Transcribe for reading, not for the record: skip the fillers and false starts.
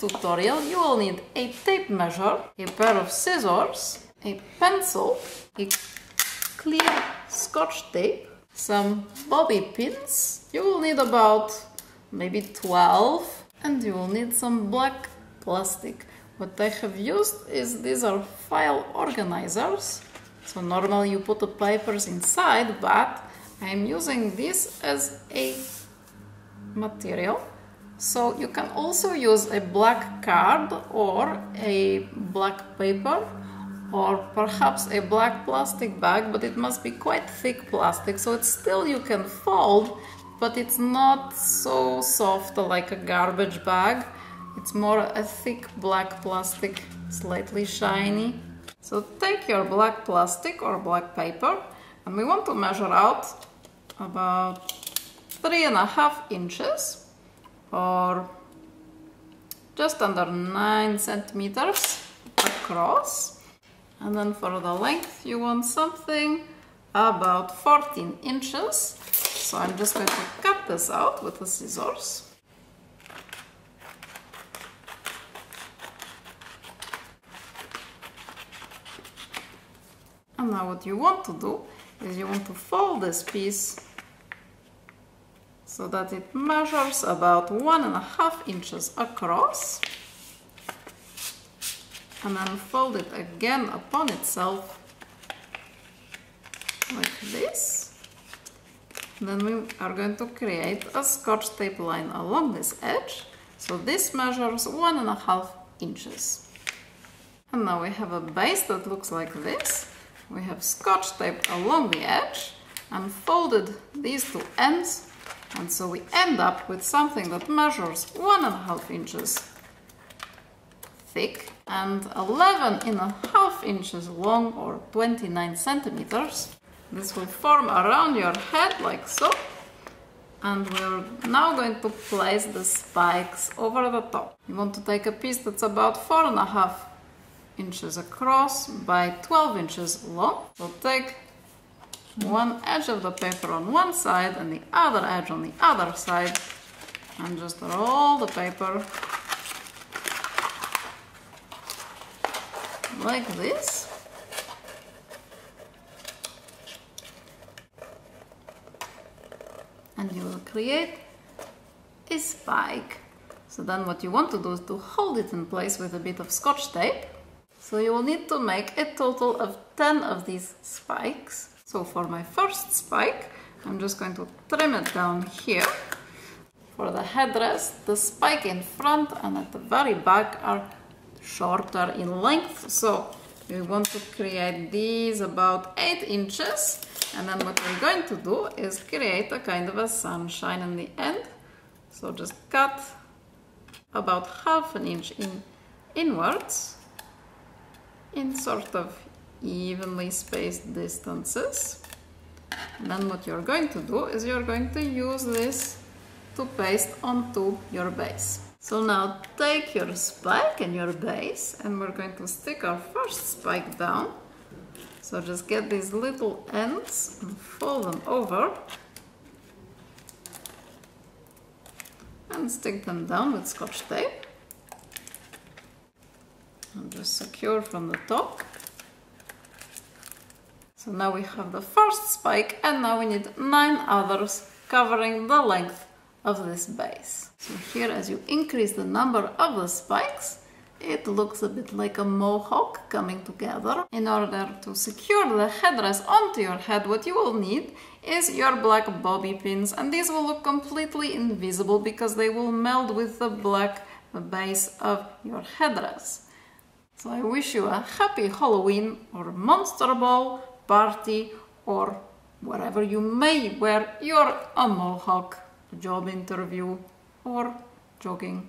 tutorial you will need a tape measure, a pair of scissors, a pencil, a clear scotch tape, some bobby pins. You will need about maybe 12, and you will need some black plastic. What I have used is these are file organizers. So normally you put the papers inside, but I'm using this as a material. So you can also use a black card or a black paper or perhaps a black plastic bag, but it must be quite thick plastic, so it's still you can fold, but it's not so soft like a garbage bag. It's more a thick black plastic, slightly shiny. So take your black plastic or black paper, and we want to measure out about 3.5 inches or just under 9 centimeters across. And then for the length you want something about 14 inches. So I'm just going to cut this out with the scissors. And now what you want to do is you want to fold this piece so that it measures about 1.5 inches across, and then fold it again upon itself like this. Then we are going to create a scotch tape line along this edge. So this measures 1.5 inches. And now we have a base that looks like this. We have scotch taped along the edge and folded these two ends, and so we end up with something that measures 1.5 inches thick and 11.5 inches long, or 29 centimeters. This will form around your head like so, and we're now going to place the spikes over the top. You want to take a piece that's about 4.5 inches across by 12 inches long. So take one edge of the paper on one side and the other edge on the other side, and just roll the paper like this. And you will create a spike. So then what you want to do is to hold it in place with a bit of scotch tape. So you will need to make a total of 10 of these spikes. So for my first spike, I'm just going to trim it down here. For the headrest, the spike in front and at the very back are shorter in length. So we want to create these about 8 inches. And then what we're going to do is create a kind of a sunshine in the end. So just cut about 1/2 inch inwards in sort of evenly spaced distances. And then what you're going to do is you're going to use this to paste onto your base. So now take your spike and your base, and we're going to stick our first spike down. So just get these little ends and fold them over and stick them down with scotch tape and just secure from the top. So now we have the first spike, and now we need 9 others covering the length of this base. So here, as you increase the number of the spikes, it looks a bit like a mohawk coming together. In order to secure the headdress onto your head, what you will need is your black bobby pins, and these will look completely invisible because they will meld with the black base of your headdress. So I wish you a happy Halloween or Monster Ball party, or wherever you may wear your mohawk, job interview or jogging.